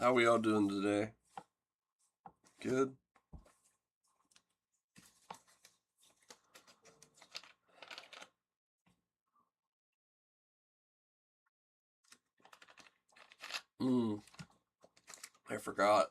How we all doing today? Good? I forgot.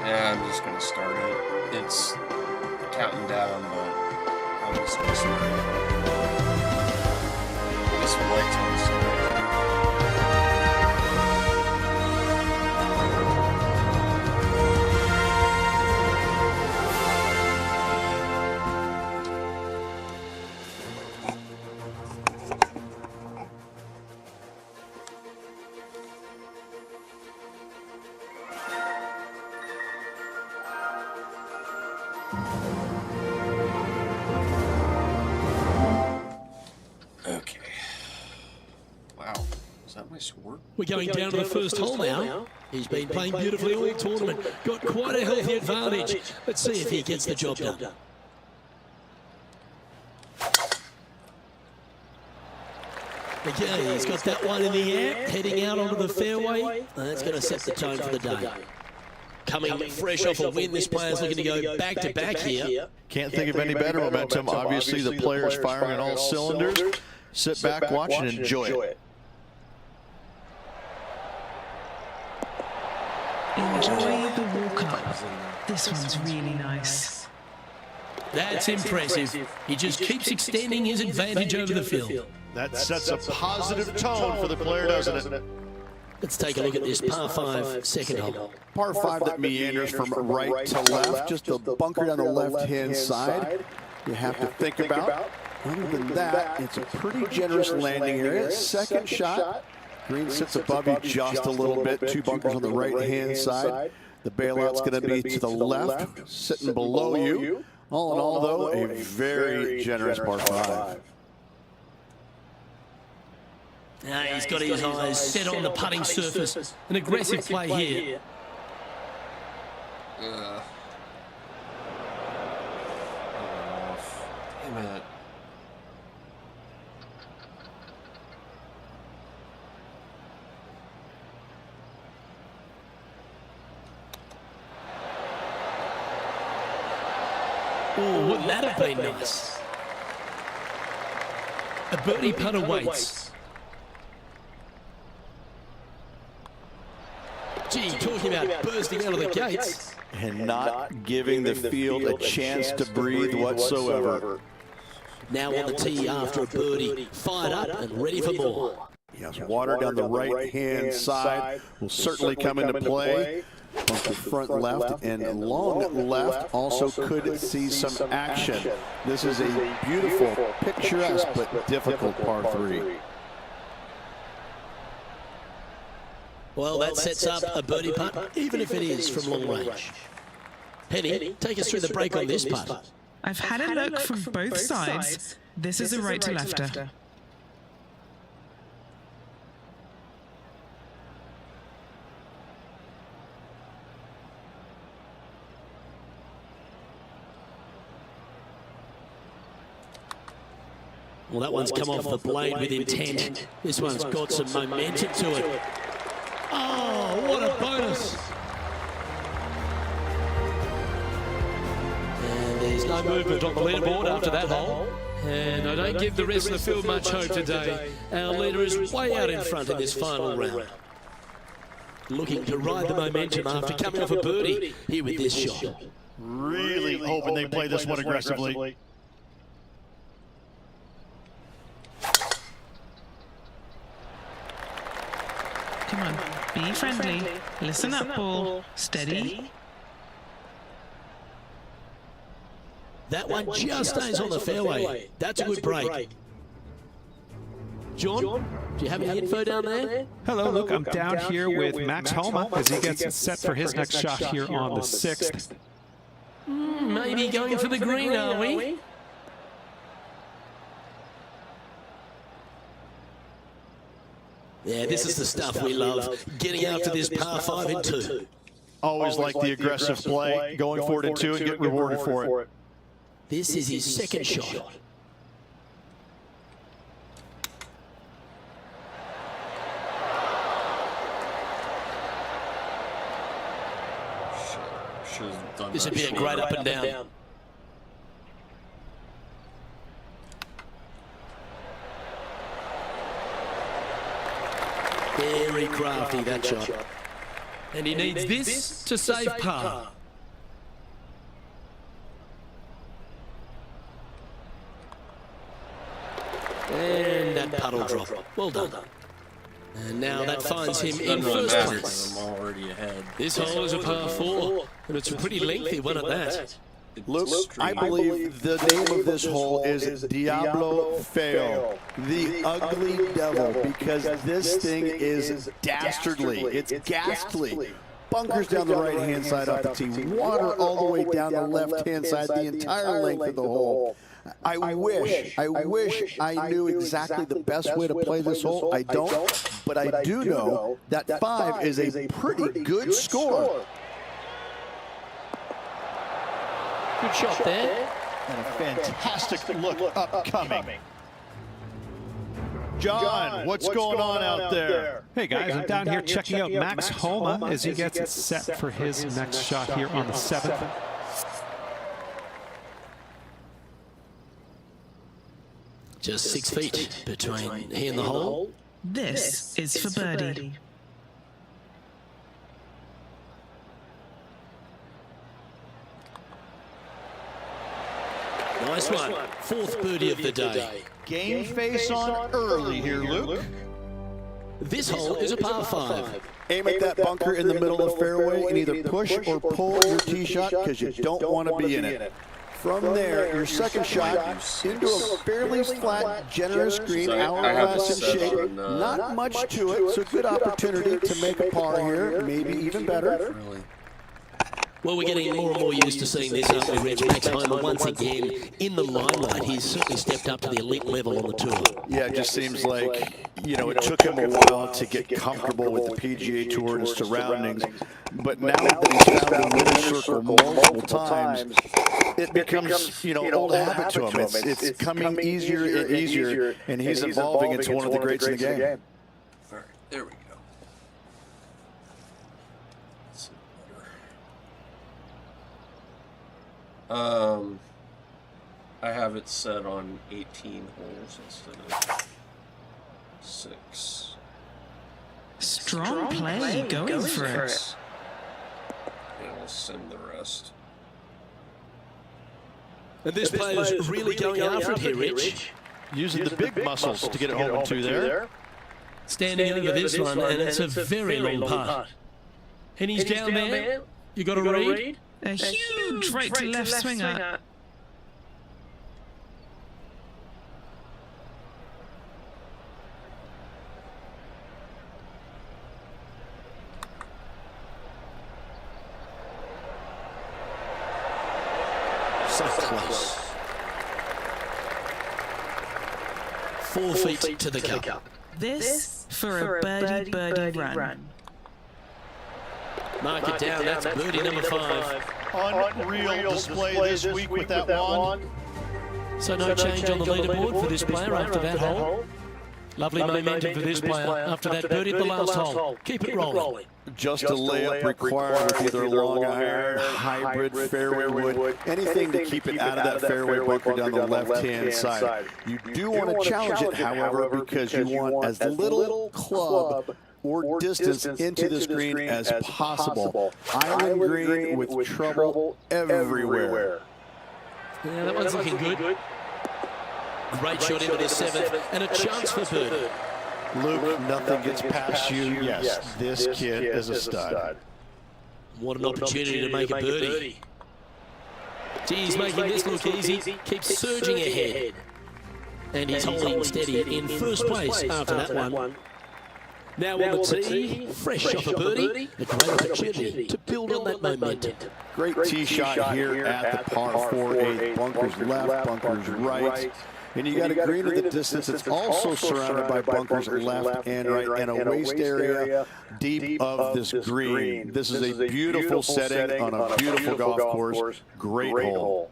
Yeah, I'm just gonna start it. It's counting down, but I'm just gonna start it. This light's on so okay. Wow. Is that my score? We're going down to the first hole now. He's been playing beautifully all tournament. Got quite a healthy advantage. Let's see if he gets the job done. Again, he's got that one in the air, heading out onto the fairway. That's going to set the tone for the day. Coming fresh off a win, this player's looking to go back-to-back here. Can't think of any better momentum. Obviously, the player's firing on all cylinders. Sit back, watch, and enjoy it. Enjoy the walk-up. This one's really nice. That's impressive. He just keeps extending his advantage over the field. That sets a positive tone for the player, doesn't it? Let's take a look at this par 5 second hole. Par 5 that meanders from right to left, just a bunker down the left-hand side. You have to think about. Other than that, it's a pretty generous landing area. Second shot, green sits above you just a little bit. 2 bunkers on the right-hand side. The bailout's going to be to the left, sitting below you. All in all, though, a very generous par 5. Now he's got his eyes set on the putting surface. An aggressive play here. Damn it. Oh, wouldn't that have been nice? A birdie putt awaits. Gee, talking about bursting out of the gates. And not giving the field a chance to breathe whatsoever. Now on the tee after a birdie, fired up and ready for more. Yes, water down the right-hand side will certainly come into play. Bunker front left and long left also could see some action. This is a beautiful, picturesque, but difficult par 3. Well, that sets up a birdie putt, even if it is from long range. Penny, take us through the break on this putt. I've had a look from both sides. This is a right to lefter. Well, that one's come off the blade with intent. This one's got some momentum to it. Oh, what a bonus! And there's no movement on the leaderboard after that hole. And I don't give the rest of the field much hope today. Our leader is way out in front in this final round. Looking to ride the momentum after coming off a birdie here with this shot. Really hoping they play this one aggressively. Come on, be friendly. Listen up, ball. Steady. That one just stays on the fairway. That's a good break. John, do you have any info down there? Hello, Luke. I'm down here with Max Homa as he gets set for his next shot here on the 6th. Maybe going for the green, are we? Yeah, this is the stuff we love. Getting after this par 5 in 2. Always like the aggressive play, going for it in 2 and get rewarded for it. This is his second shot. This would be a great up and down. Very crafty, that shot. And he needs this to save par. And that puddle drop. Well done. And now that finds him in first place. I'm already ahead. This hole is a par 4, and it's a pretty lengthy one at that. Luke, I believe the name of this hole is Diablo Feo, the ugly devil, because this thing is dastardly. It's ghastly. Bunkers down the right-hand side off the tee, water all the way down the left-hand side, the entire length of the hole. I wish I knew exactly the best way to play this hole. I don't, but I do know that 5 is a pretty good score. Good shot there. And a fantastic look upcoming. John, what's going on out there? Hey guys, I'm down here checking out Max Homa as he gets set for his next shot here on the 7th. Just 6 feet between he and the hole. This is for birdie. Nice one. 4th birdie of the day. Game face on early here, Luke. This hole is a par 5. Aim at that bunker in the middle of the fairway and either push or pull your tee shot because you don't want to be in it. From there, your second shot into a fairly flat, generous green, hourglass in shape. Not much to it, so good opportunity to make a par here, maybe even better. Well, we're getting more and more used to seeing this, aren't we, Rich? Max Homa once again in the limelight. He's certainly stepped up to the elite level on the tour. Yeah, it just seems like, you know, it took him a while to get comfortable with the PGA Tour and his surroundings. But now that he's found the winner's circle multiple times, it becomes, you know, old habit to him. It's coming easier and easier, and he's evolving into one of the greats in the game. All right, there we go. I have it set on 18 holes instead of 6. Strong play, going for it. And we'll send the rest. And this player's really going after it here, Rich. Using the big muscles to get it home to there. Standing over this one, and it's a very long putt. And he's down there. You got to read. A huge right to left swinger. So close. 4 feet to the cup. This for a birdie run. Mark it down, that's birdie number 5. Unreal display this week with that one. So no change on the leaderboard for this player after that hole. Lovely momentum for this player after that birdie at the last hole. Keep it rolling. Just a layup required with either a long iron, hybrid, fairway wood, anything to keep it out of that fairway bunker down the left-hand side. You do want to challenge it, however, because you want as little club or distance into this green as possible. Island green with trouble everywhere. Yeah, that one's looking good. Great shot into this 7th, and a chance for birdie. Luke, nothing gets past you. Yes, this kid is a stud. What an opportunity to make a birdie. He's making this look easy. Keeps surging ahead. And he's holding steady in first place after that one. Now on the tee, fresh off a birdie, a great opportunity to build on that momentum. Great tee shot here at the par 4-8. Bunkers left, bunkers right. And you got a green at the distance. It's also surrounded by bunkers left and right and a waste area deep of this green. This is a beautiful setting on a beautiful golf course. Great hole.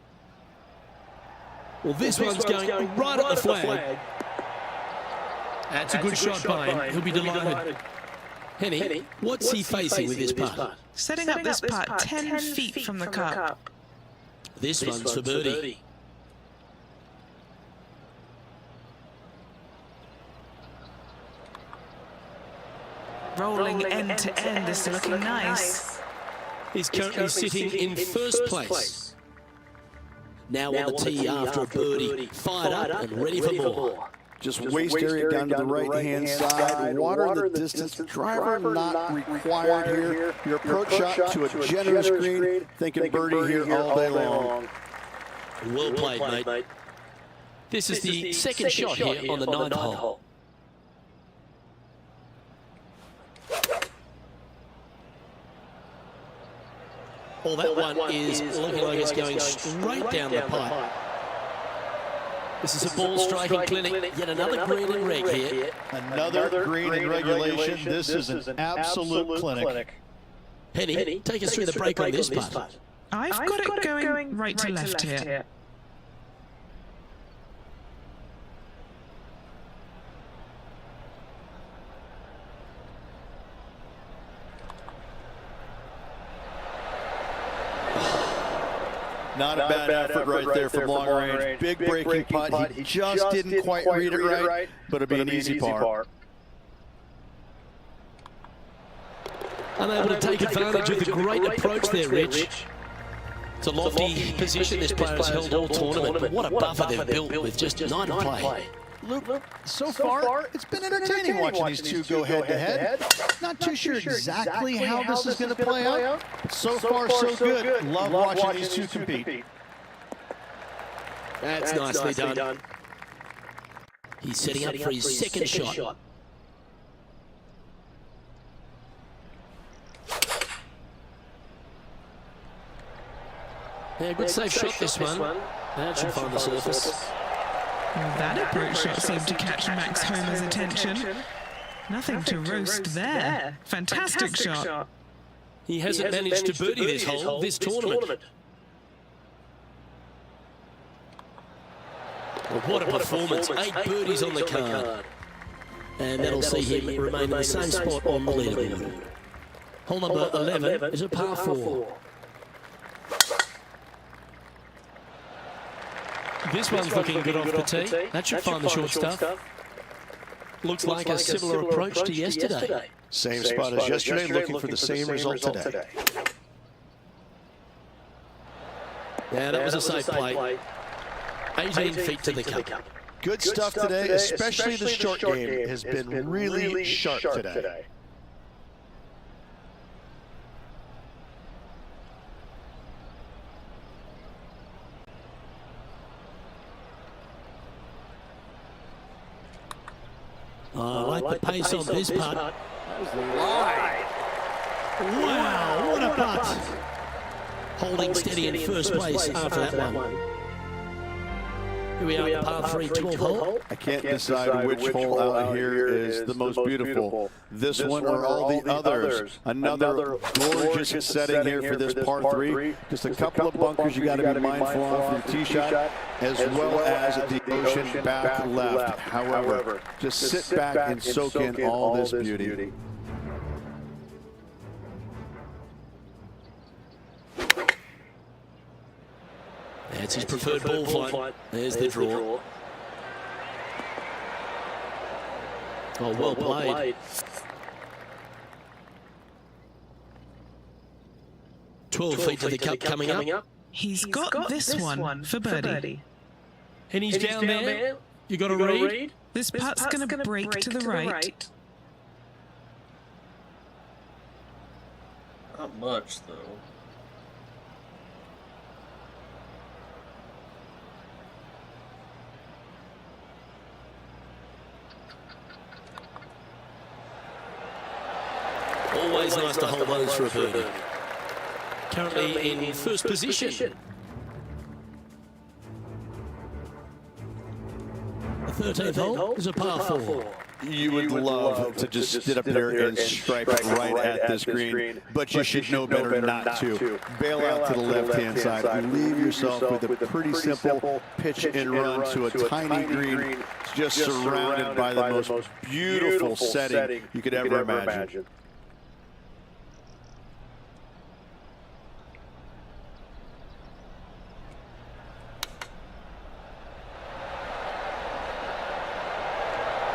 Well, this one's going right at the flag. That's a good shot by him. He'll be delighted. Henny, what's he facing with this putt? Setting up this putt 10 feet from the cup. This one's for birdie. Rolling end to end, this is looking nice. He's currently sitting in first place. Now on the tee after a birdie, fired up and ready for more. Just waste area down to the right-hand side. Water the distance. Driver not required here. Your approach shot to a generous green. Thinking birdie here all day long. Well played, mate. This is the second shot here on the 9th hole. Well, that one is looking like it's going straight down the pipe. This is a ball striking clinic. Yet another green and reg here. Another green in regulation. This is an absolute clinic. Henny, take us through the break on this putt. I've got it going right to left here. Not a bad effort right there from long range. Big breaking putt. He just didn't quite read it right, but it'll be an easy par. Unable to take advantage of the great approach there, Rich. It's a lofty position this player has held all tournament, but what a buffer they've built with just 9 to play. Luke, so far, it's been entertaining watching these two go head-to-head. Not too sure exactly how this is going to play out. So far, so good. Love watching these two compete. That's nicely done. He's setting up for his second shot. Yeah, good safe shot this one. That should find the surface. Well, that approach shot seemed to catch Max Homa's attention. Nothing to roast there. Fantastic shot. He hasn't managed to birdie this hole this tournament. Well, what a performance. 8 birdies on the card. And that'll see him remain in the same spot on the leaderboard. Hole number 11 is a par 4. This one's looking good off the tee. That should find the short stuff. Looks like a similar approach to yesterday. Same spot as yesterday, looking for the same result today. Yeah, that was a safe play. 18 feet to the cup. Good stuff today, especially the short game has been really sharp today. Oh, I like the pace on this putt. Wow, what a putt. Holding steady in first place after that one. Here we are at par 3, 12th hole. I can't decide which hole out here is the most beautiful. This one or all the others. Another gorgeous setting here for this par 3. Just a couple of bunkers you got to be mindful of for your tee shot, as well as the ocean back left. However, just sit back and soak in all this beauty. That's his preferred ball flight. There's the draw. Oh, well played. 12 feet to the cup coming up. He's got this one for birdie. And he's down there. You got to read. This putt's going to break to the right. Not much, though. Always nice to hold those for a birdie. Currently in first position. The 13th hole is a par 4. You would love to just sit up there and strike right at this green, but you should know better not to. Bail out to the left-hand side. Leave yourself with a pretty simple pitch and run to a tiny green, just surrounded by the most beautiful setting you could ever imagine.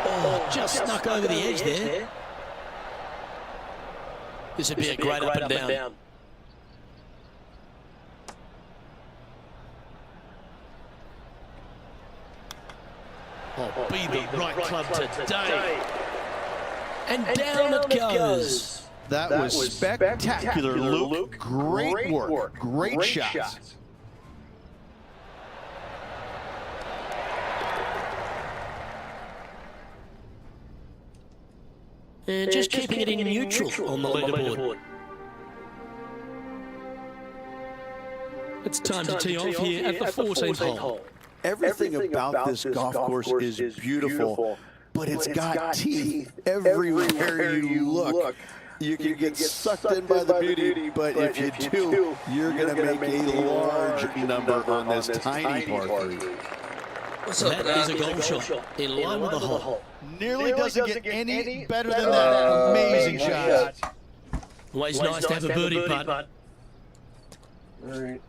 Oh, just snuck over the edge there. This would be a great up and down. Oh, be the right club today. And down it goes. That was spectacular, Luke. Great work. Great shot. And just keeping it in neutral on the leaderboard. It's time to tee off here at the 14th hole. Everything about this golf course is beautiful, but it's got teeth everywhere you look. You can get sucked in by the beauty, but if you do, you're going to make a large number on this tiny par 3. That is a goal shot in line with the hole. Nearly doesn't get any better than that. Amazing shot. Always nice to have a birdie putt. All right.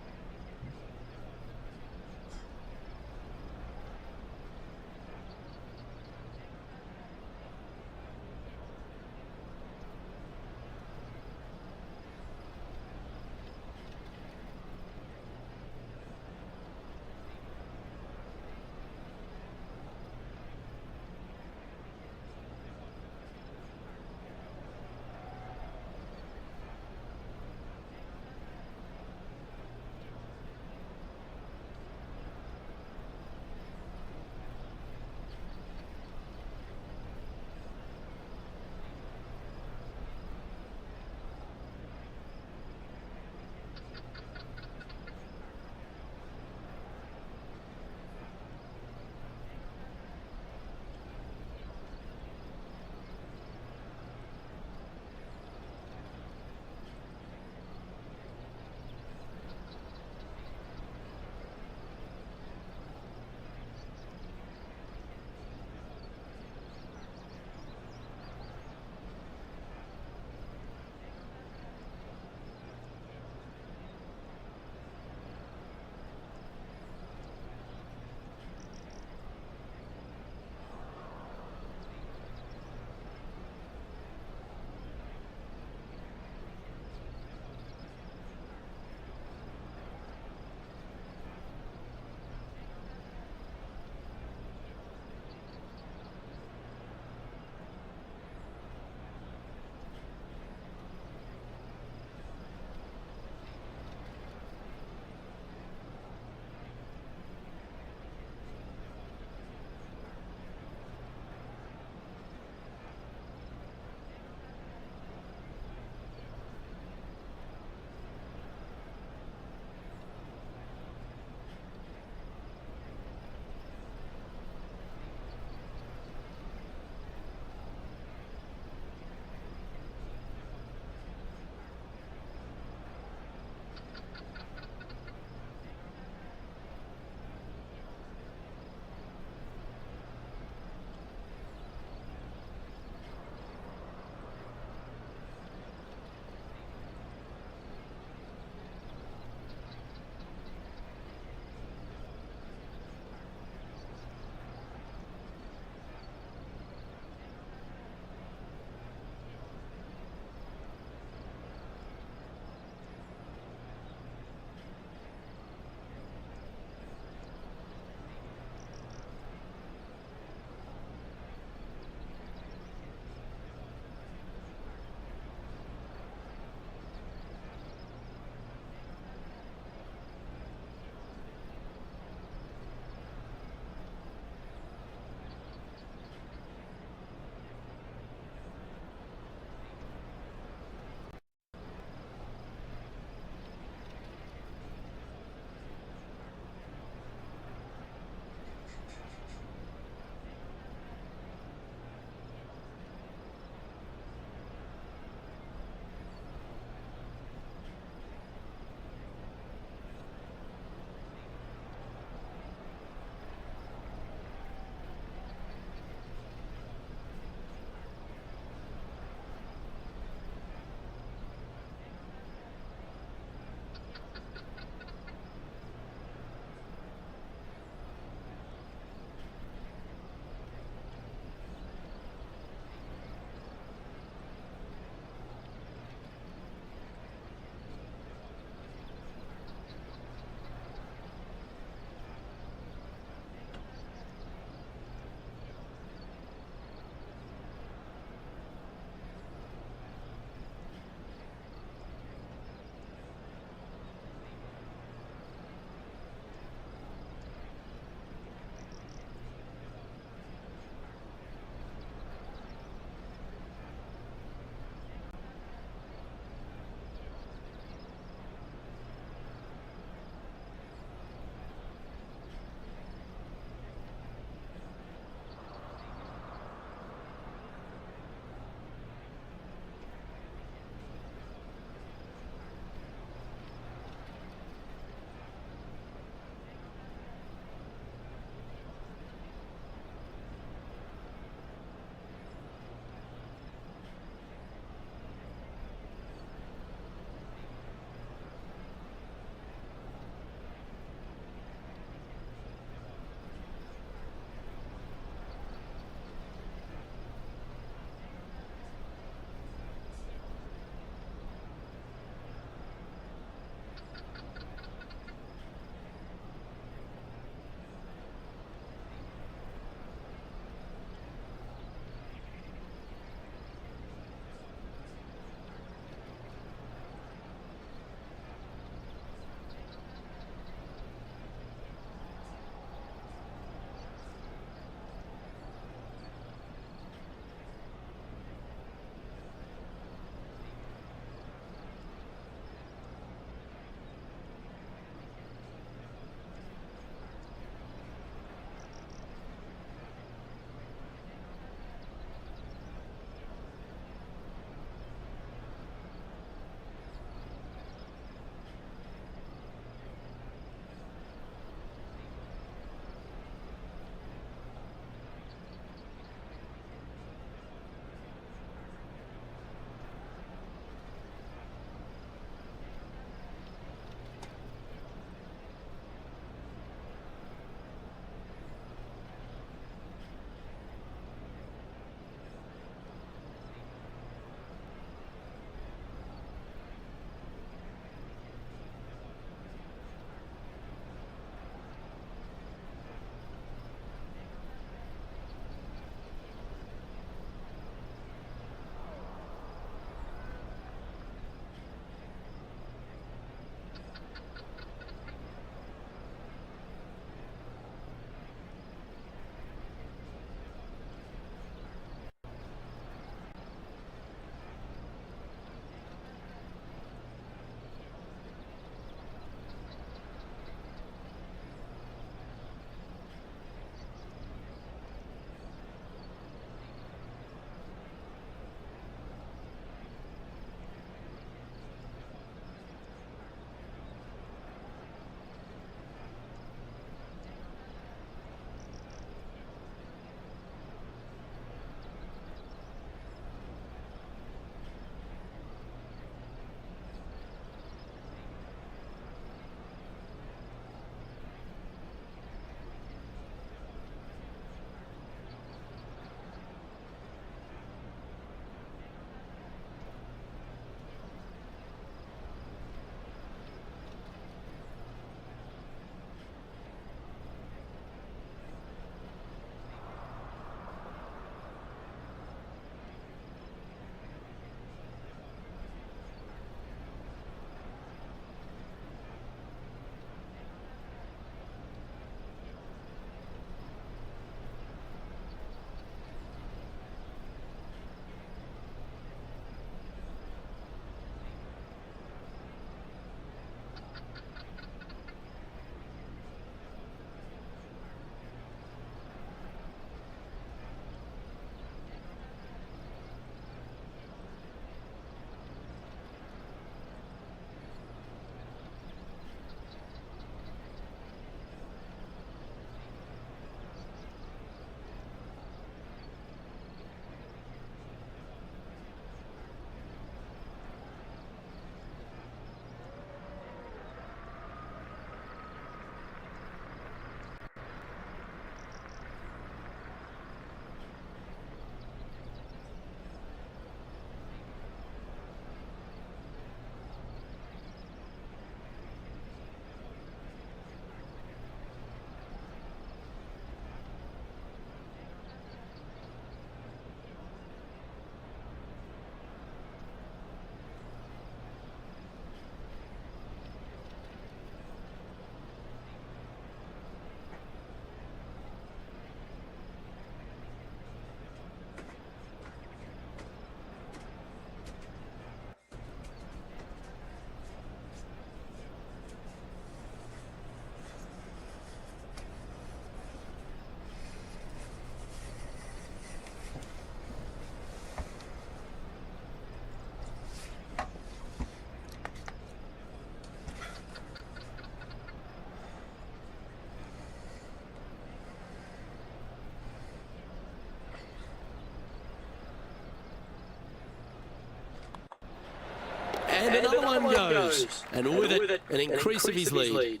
And another one goes. And with it, an increase of his lead.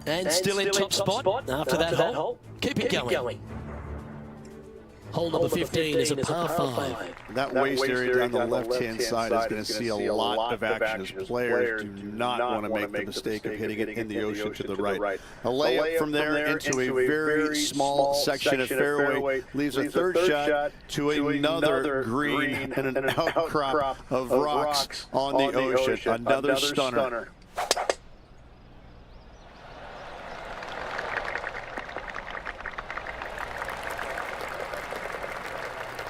And still in top spot after that hole. Keep it going. Hole number 15 is a par 5. That waist area down the left-hand side is going to see a lot of action as players do not want to make the mistake of hitting it in the ocean to the right. A layup from there into a very small section of fairway leaves a third shot to another green and an outcrop of rocks on the ocean. Another stunner.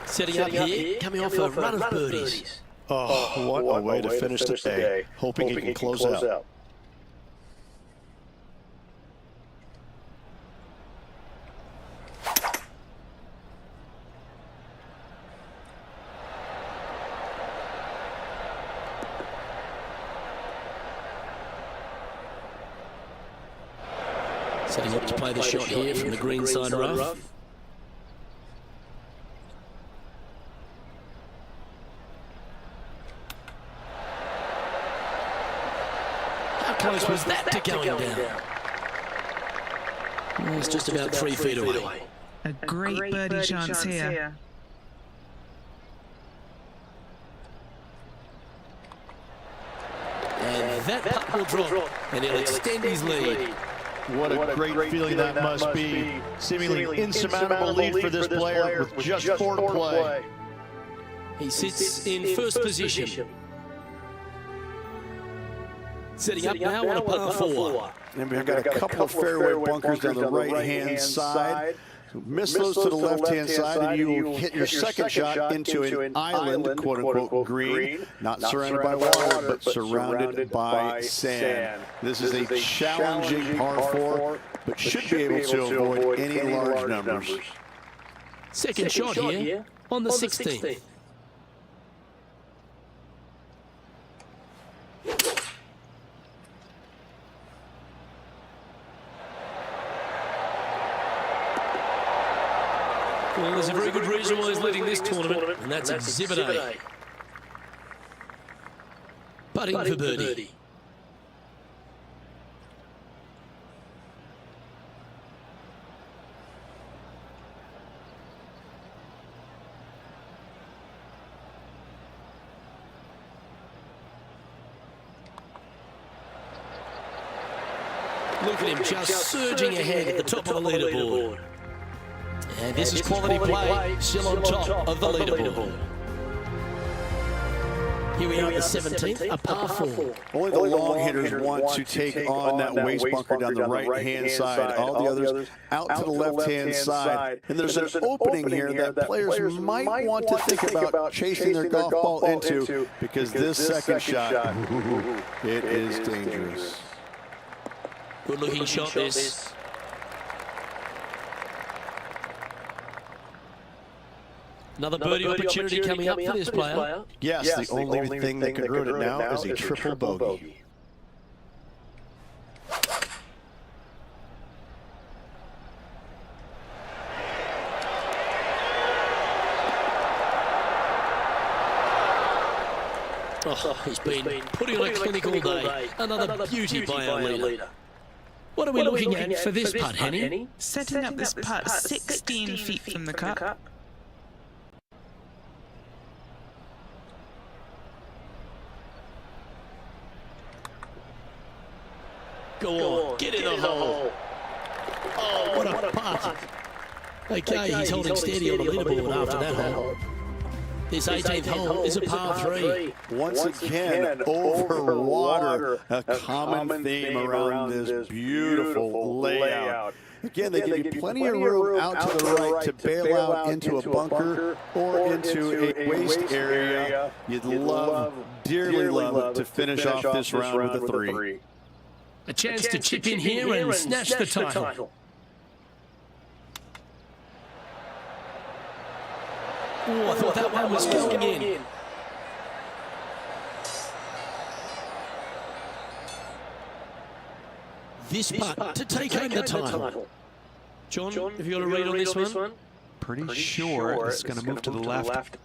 Setting up here, coming off a run of birdies. Oh, what a way to finish the day. Hoping he can close out. Setting up to play the shot here from the green side rough. How close was that to going down? Well, it's just about 3 feet away. A great birdie chance here. And that putt will drop, and he'll extend his lead. What a great feeling that must be. Seemingly insurmountable lead for this player with just 4 to play. He sits in first position. Setting up now on a par 4. And we've got a couple of fairway bunkers down the right-hand side. Miss those to the left-hand side, and you hit your second shot into an island, quote-unquote, green, not surrounded by water, but surrounded by sand. This is a challenging par 4, but should be able to avoid any large numbers. Second shot here on the 16th. Well, there's a very good reason why he's leading this tournament, and that's Exhibit A. Putting for birdie. Look at him just surging ahead at the top of the leaderboard. And this is quality play, still on top of the leaderboard. Here we are at the 17th, a par 4. Only the long hitters want to take on that waist bunker down the right-hand side. All the others out to the left-hand side. And there's an opening here that players might want to think about chasing their golf ball into, because this second shot, it is dangerous. Good looking shot this. Another birdie opportunity coming up for this player. Yes, the only thing that could ruin it now is a triple bogey. Oh, he's been putting on a clinic all day. Another beauty by our leader. What are we looking at for this putt, Henny? Setting up this putt 16 feet from the cup. Go on, get in the hole. Oh, what a putt. Okay, he's holding steady on the leaderboard after that hole. This 18th hole is a par 3. Once again, over water, a common theme around this beautiful layout. Again, they give you plenty of room out to the right to bail out into a bunker or into a waist area. You'd love, dearly love, to finish off this round with a 3. A chance to chip in here and snatch the title. Oh, I thought that one was going in. This putt to take home the title. John, have you got a read on this one? Pretty sure it's going to move to the left.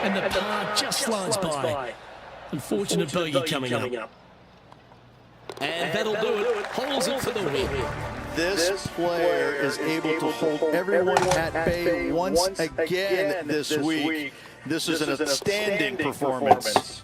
and the par just slides by. Unfortunate bogey coming up. And that'll do it. Holds it for the win. This player is able to hold everyone at bay once again this week. This is an outstanding performance.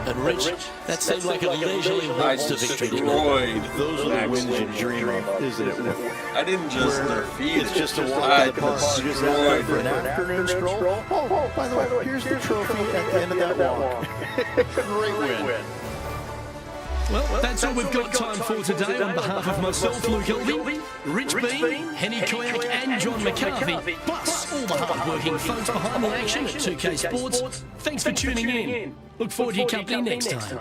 And Rich, that seemed like a leisurely walk to victory. Destroyed. Those are the wins you dream of, isn't it? I didn't just defeat It's it. just a walk I in the park. You just have destroyed for an it. afternoon stroll. Oh, by the way, here's the trophy at the end of that walk. Great win. Well, that's all we've got time for today. On behalf of myself, Luke Elvey, Rich Bean, Henny Koyak and John McCarthy, plus all the hard-working folks behind the action at 2K Sports, thanks for tuning in. Look forward to your company next time.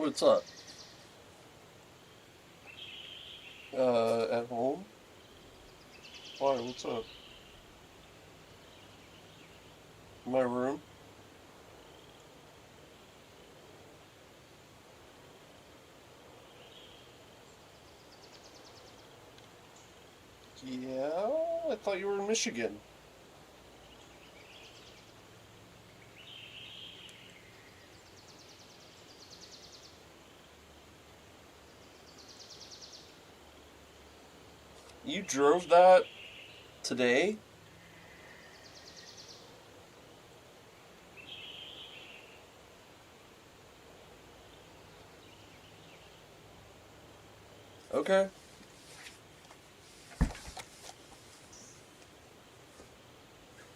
What's up? At home? Why, what's up? My room? Yeah, I thought you were in Michigan. You drove that today? Okay.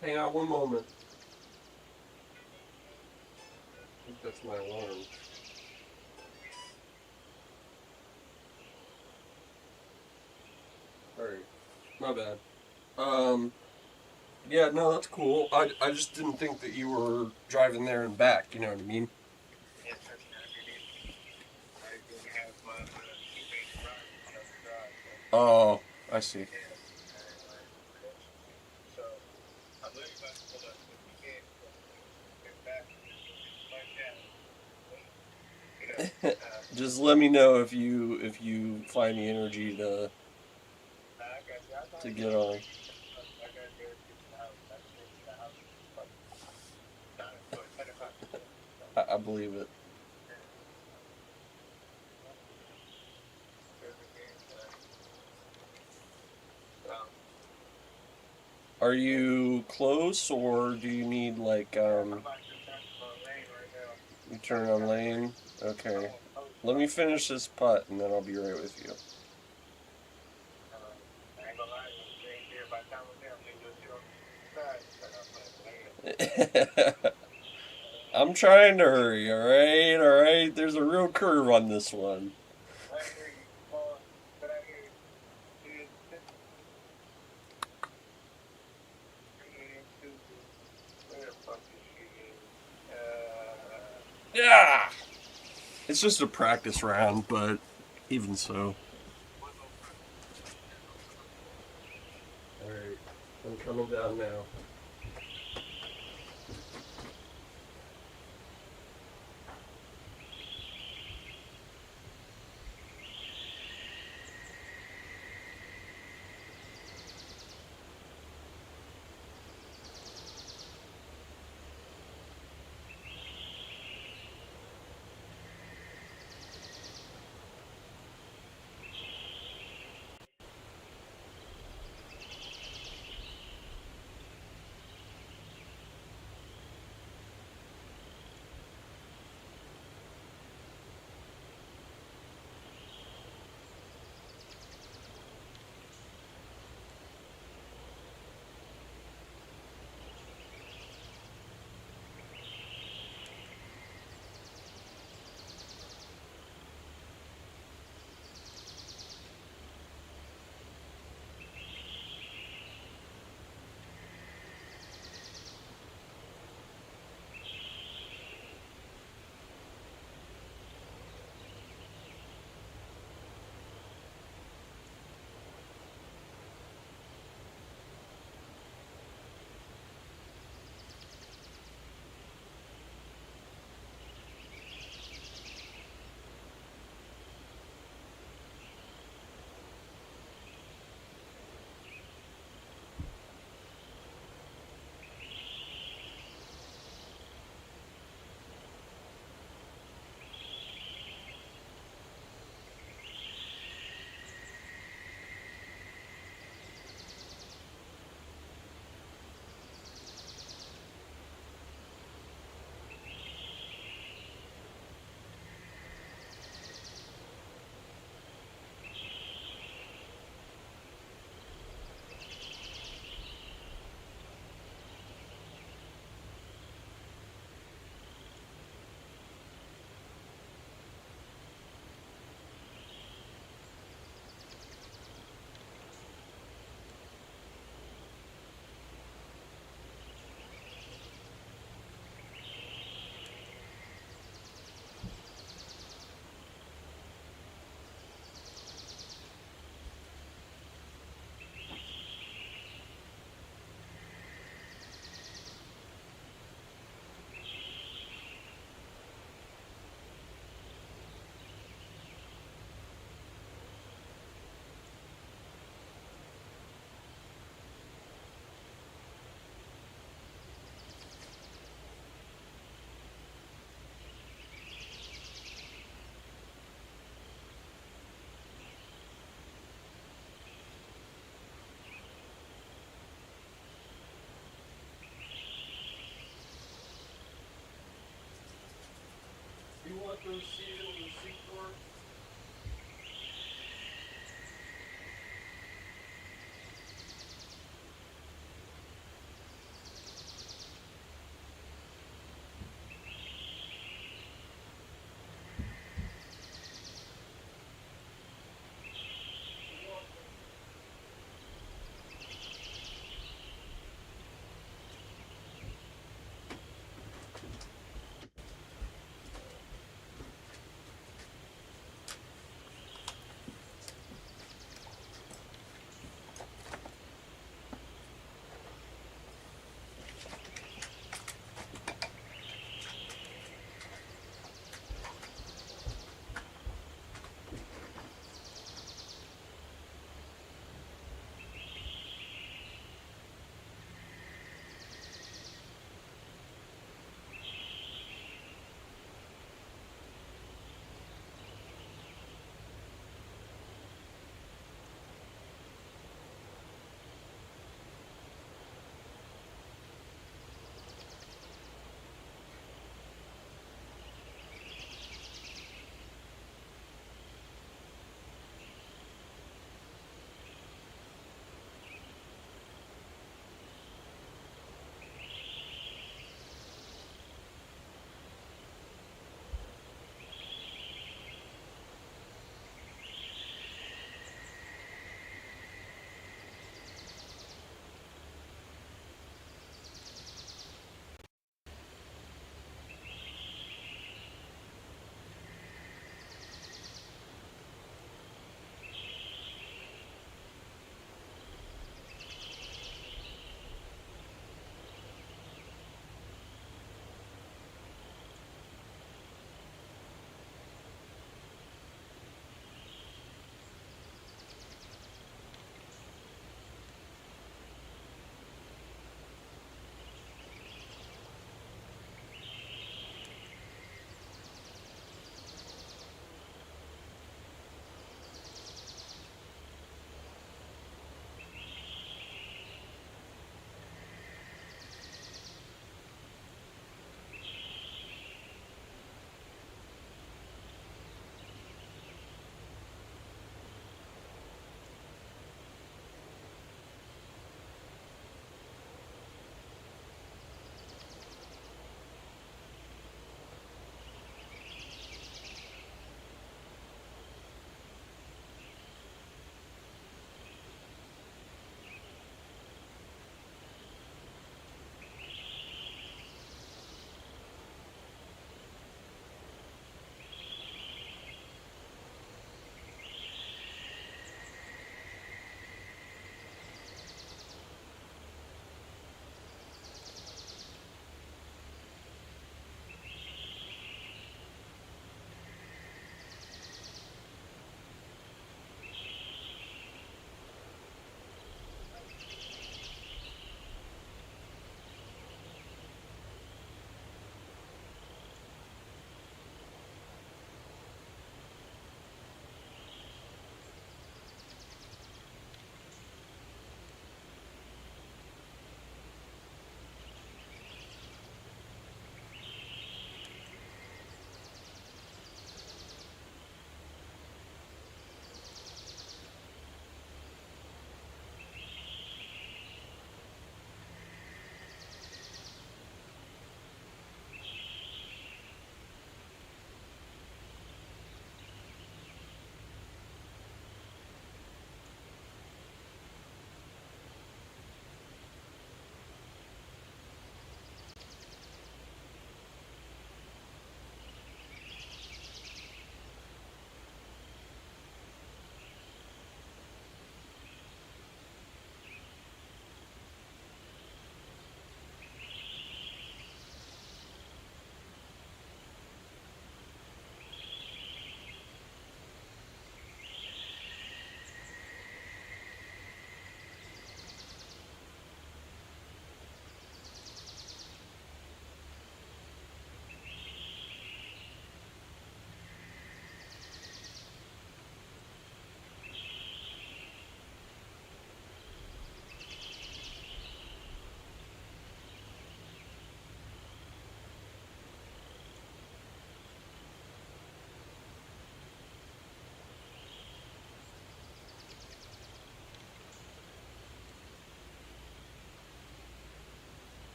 Hang on one moment. I think that's my alarm. Alright. My bad. Yeah, no, that's cool. I just didn't think that you were driving there and back, you know what I mean? Oh, I see. Just let me know if you find the energy to get on. I believe it. Are you close, or do you need like you turn on lane? Okay. Let me finish this putt and then I'll be right with you. I'm trying to hurry, alright? Alright? There's a real curve on this one. Yeah! It's just a practice round, but even so. Alright, I'm coming down now.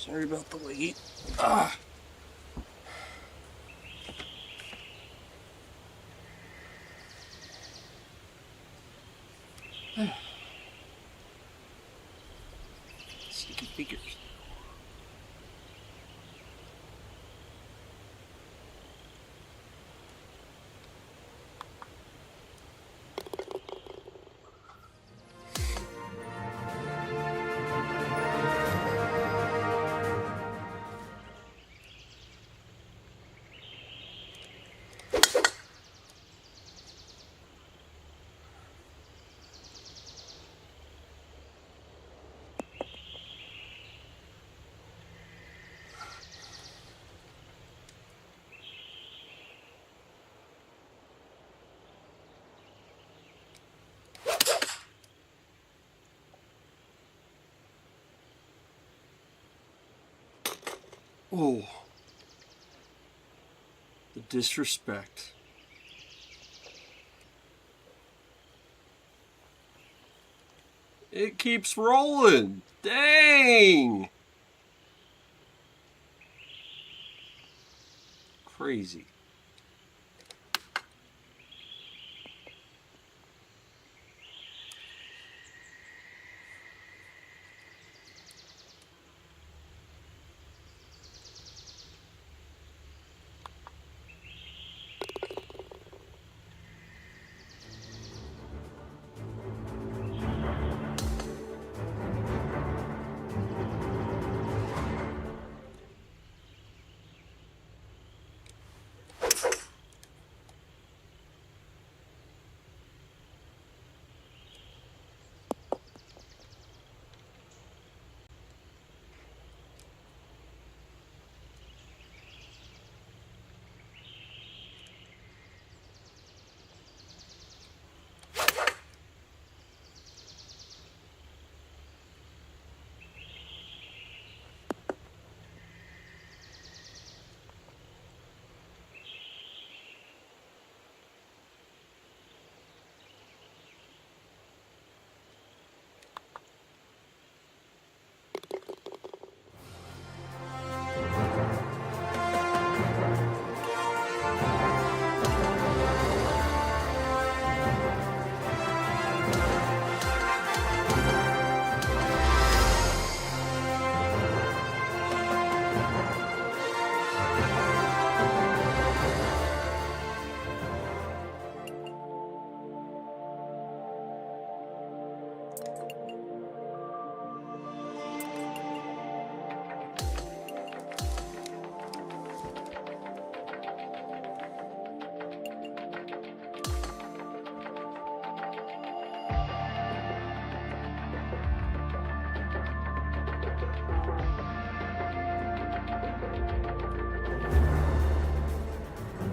Sorry about the wait. Ah. Sticky fingers. Oh, the disrespect. It keeps rolling. Dang. Crazy.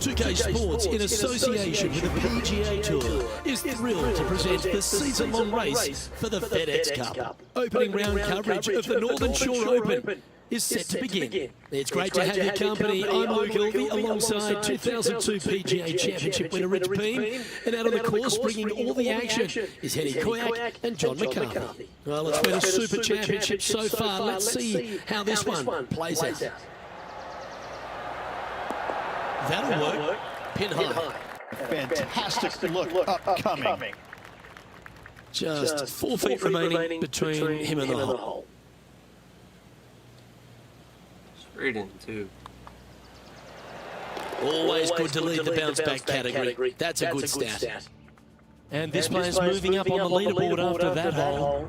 PGA Sports, in association with the PGA Tour, is thrilled to present the season-long race for the FedEx Cup. Opening round coverage of the Northern Shore Open is set to begin. It's great to have your company. I'm Luke Elvey, alongside 2002 PGA Championship winner Rich Beam, and out on the course bringing all the action is Henny Koyak and John McCarthy. Well, it's been a super championship so far. Let's see how this one plays out. That'll work. Pin high. Fantastic look upcoming. Just 4 feet remaining between him and the hole. Straight in, too. Always good to lead the bounce back category. That's a good stat. And this player's moving up on the leaderboard after that hole.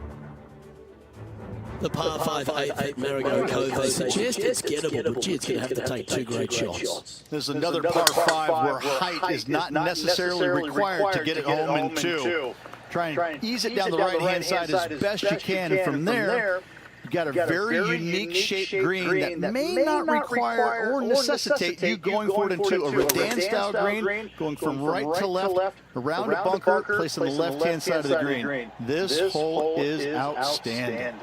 The par 5 8-8 Marigot Cove, they suggest it's gettable, but gee, it's going to have to take 2 great shots. There's another par 5 where height is not necessarily required to get it home in 2. Try and ease it down the right-hand side as best you can, and from there, you've got a very unique shaped green that may not require or necessitate you going forward into a Redan-style green, going from right to left, around a bunker, placed on the left-hand side of the green. This hole is outstanding.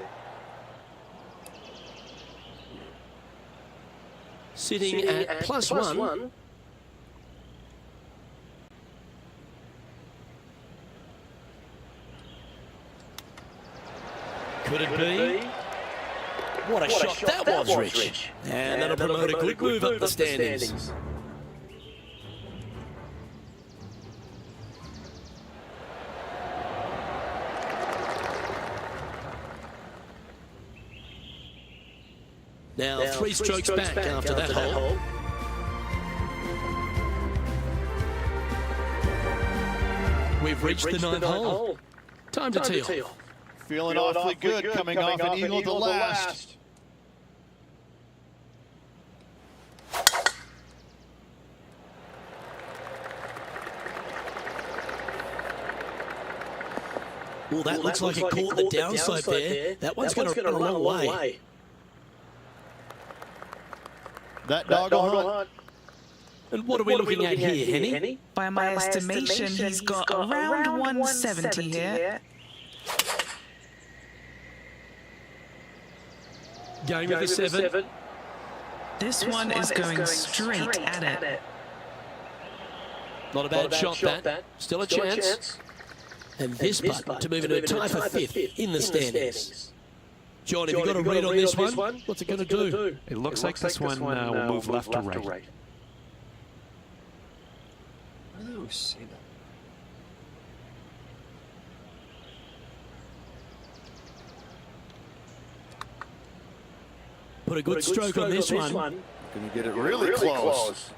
Sitting at +1. Could it be? What a shot that was, Rich. And that'll promote a good move up the standings. Now 3 strokes back after that hole. We've reached the 9th hole. Time to tee off. Feeling awfully good coming off an eagle the last. Well, that looks like it caught the downside there. That one's going to run a long way. That dog will hunt. And what are we looking at here, Henny? By my estimation, he's got around 170 here. Going with the 7. This one is going straight at it. Not a bad shot, that. Still a chance. And this putt to move into a tie for 5th in the standings. John, have you got a read on this one? What's it going to do? It looks like this one will move left to right. Why do they always say that? Put a good stroke on this one. Going to get it really close.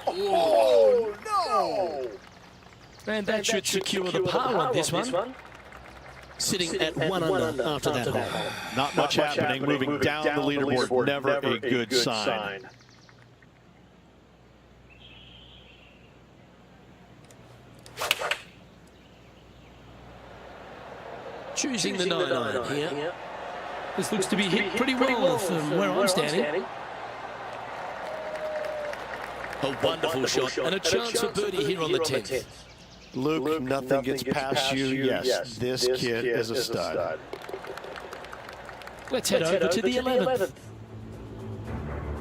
Oh, no! And that should secure the par on this one. Sitting at 1 under after that hole. Not much happening. Moving down the leaderboard. Never a good sign. Choosing the 9-iron here. This looks to be hit pretty well from where I'm standing. A wonderful shot and a chance for birdie here on the 10th. Luke, nothing gets past you. Yes, this kid is a stud. Let's head over to the 11th.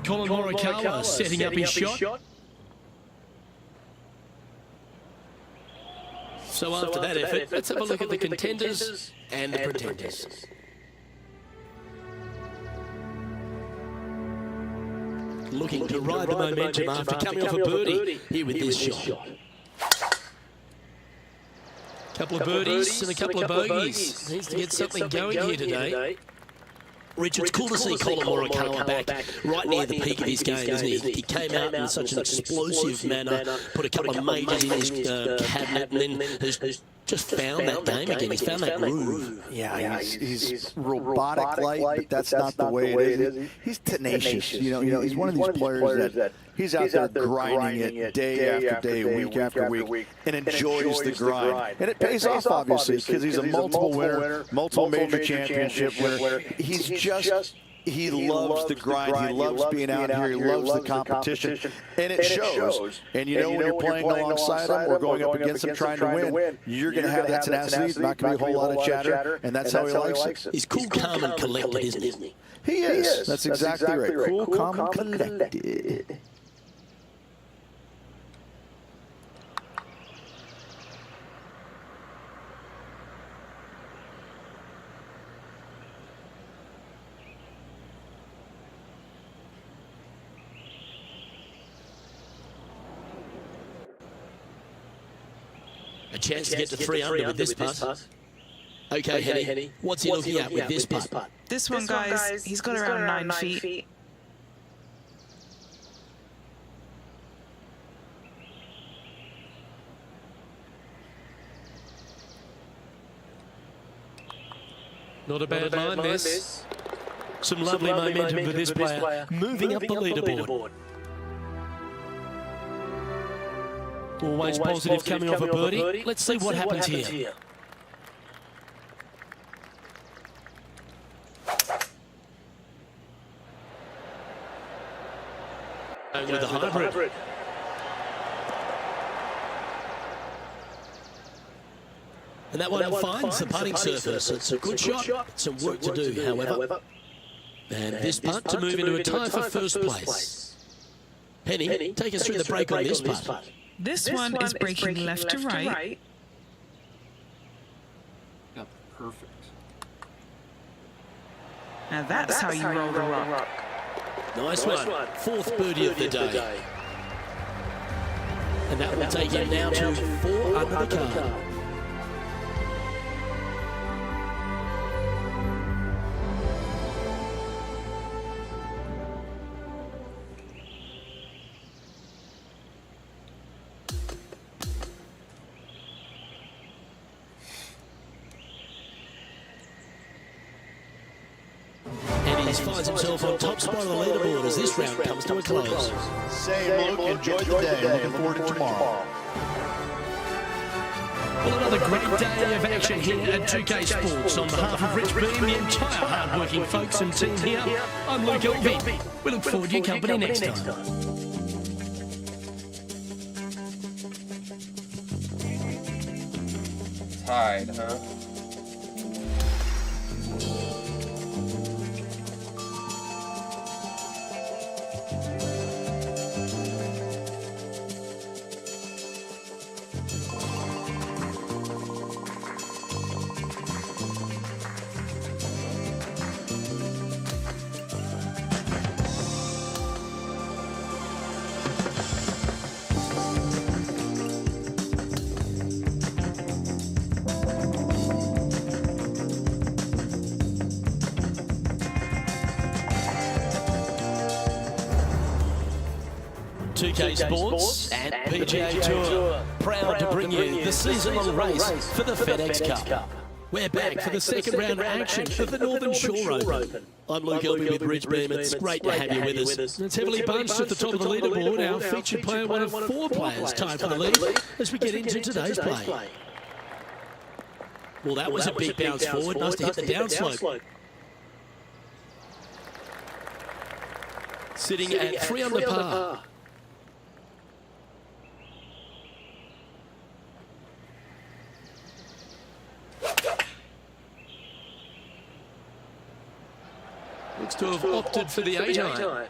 Colin Morikawa setting up his shot. So after that effort, let's have a look at the contenders and the pretenders. Looking to ride the momentum after coming off a birdie here with this shot. Couple of birdies and a couple of bogeys. Needs to get something going here today. Rich, it's cool to see Colin Morikawa back right near the peak of his game, isn't he? He came out in such an explosive manner, put a couple of majors in his cabinet, and then has just found that game again. He's found that groove. Yeah, he's robotic-like, but that's not the way it is. He's tenacious. You know, he's one of these players that he's out there grinding it day after day, week after week, and enjoys the grind. And it pays off, obviously, because he's a multiple winner, multiple major championship winner. He loves the grind. He loves being out here. He loves the competition. And it shows. And you know when you're playing alongside him or going up against him trying to win, you're going to have that tenacity. It's not going to be a whole lot of chatter. And that's how he likes it. He's cool, calm, and collected, isn't he? He is. That's exactly right. Cool, calm, and collected. A chance to get to 3 under with this putt. Okay, Henny, what's he looking at with this putt? This one, guys, he's got around 9 feet. Not a bad line, this. Some lovely momentum for this player, moving up the leaderboard. Always positive coming off a birdie. Let's see what happens here. With the hybrid. And that one finds the putting surface. It's a good shot. Some work to do, however. And this putt to move into a tie for first place. Henny, take us through the break on this putt. This one is breaking left to right. Yeah, perfect. Now that's how you roll the rock. Nice one. Fourth birdie of the day. And that will take him now to 4 under the card. He finds himself on top spot of the leaderboard as this round comes to a close. Same, Luke. Enjoy the day. Looking forward to tomorrow. Well, another great day of action here at 2K Sports. On behalf of Rich Beam, the entire hard-working folks and team here, I'm Luke Elvey. We look forward to your company next time. Tied, huh? PGA Sports and PGA Tour, proud to bring you the season-long race for the FedEx Cup. We're back for the second round action of the Northern Shore Open. I'm Luke Elvey with Rich Beam. It's great to have you with us. It's heavily bunched at the top of the leaderboard. Our featured player, one of 4 players tied for the lead as we get into today's play. Well, that was a big bounce forward. Nice to hit the downslope. Sitting at 3 under par. Looks to have opted for the 8-iron.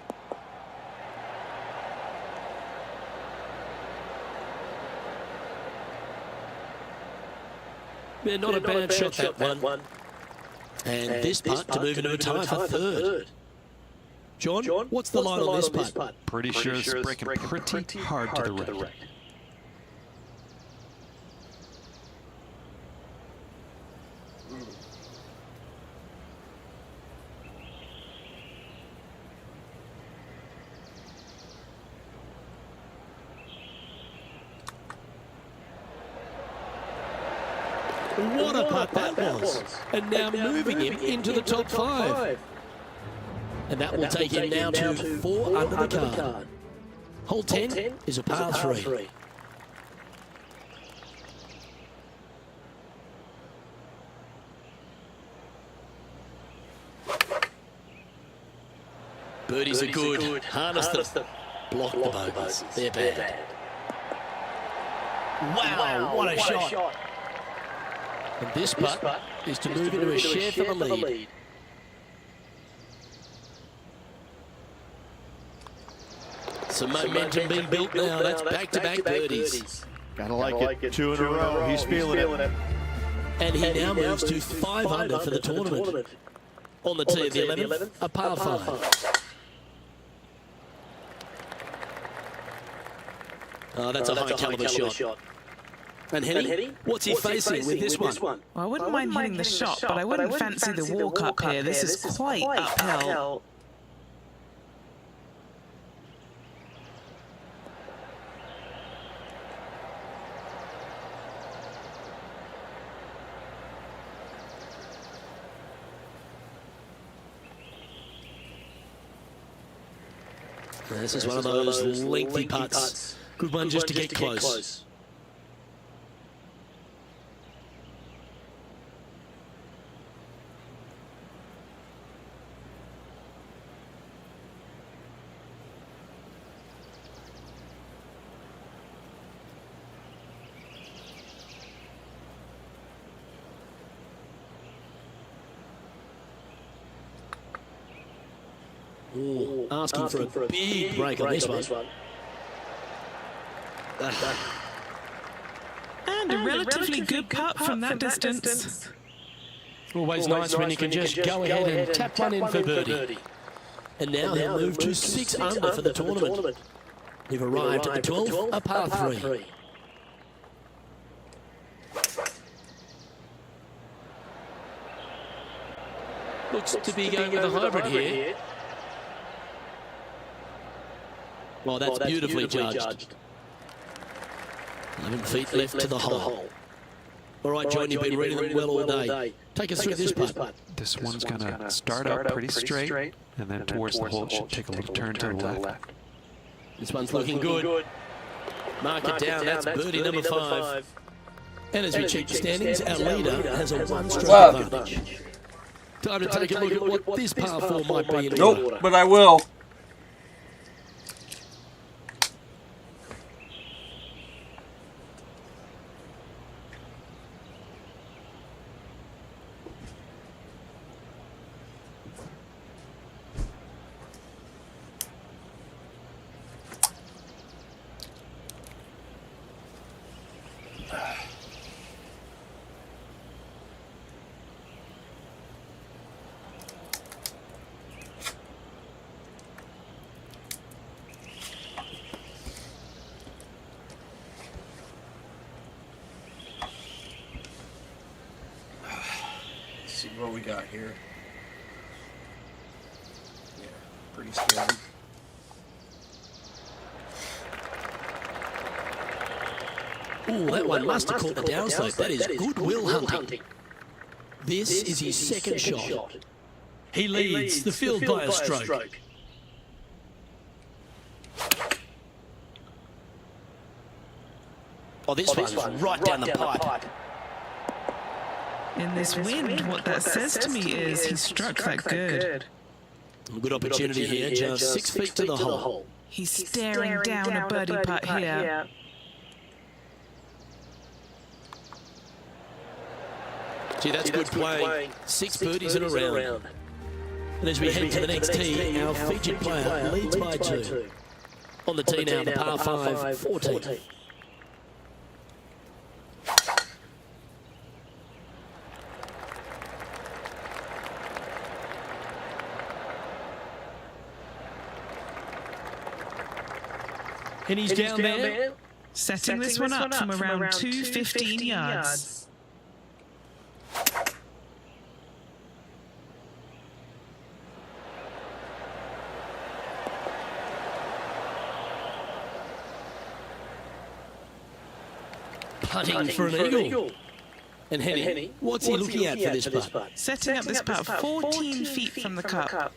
Yeah, not a bad shot, that one. And this putt to move into a tie for third. John, what's the line on this putt? Pretty sure it's breaking pretty hard to the right. What a putt that was. And now moving him into the top 5. And that will take him now to 4 under the card. Hole 10 is a par 3. Birdies are good. Harness them. Block the bogeys. They're bad. Wow, what a shot. And this putt is to move into a share for the lead. Some momentum being built now. That's back-to-back birdies. Gotta like it. 2 in a row. He's feeling it. And he now moves to 5 under for the tournament. On the tee of the 11th, a par 5. Oh, that's a high-caliber shot. And Henny, what's he facing with this one? Well, I wouldn't mind hitting the shot, but I wouldn't fancy the walk up here. This is quite uphill. This is one of those lengthy putts. Good one just to get close. Ooh, asking for a big break on this one. And a relatively good putt from that distance. Always nice when you can just go ahead and tap one in for birdie. And now he'll move to 6 under for the tournament. You've arrived at the 12th, a par 3. Looks to be going with a hybrid here. Well, that's beautifully judged. 11 feet left to the hole. All right, John, you've been reading them well all day. Take us through this putt. This one's going to start out pretty straight, and then towards the hole it should take a little turn to the left. This one's looking good. Mark it down, that's birdie number 5. And as we check the standings, our leader has a 1-stroke advantage. Time to take a look at what this par 4 might be in order. Nope, but I will. See what we got here. Yeah, pretty scary. Ooh, that one must have caught the downslope. That is good will hunting. This is his second shot. He leads the field by a stroke. Oh, this one's right down the pipe. In this wind, what that says to me is he struck that good. Good opportunity here, just 6 feet to the hole. He's staring down a birdie putt here. Gee, that's good playing. 6 birdies in a round. And as we head to the next tee, our featured player leads by 2. On the tee now, the par 5, 14. And he's down there. Setting this one up from around 215 yards. Putting for an eagle. And Henny, what's he looking at for this putt? Setting up this putt 14 feet from the cup.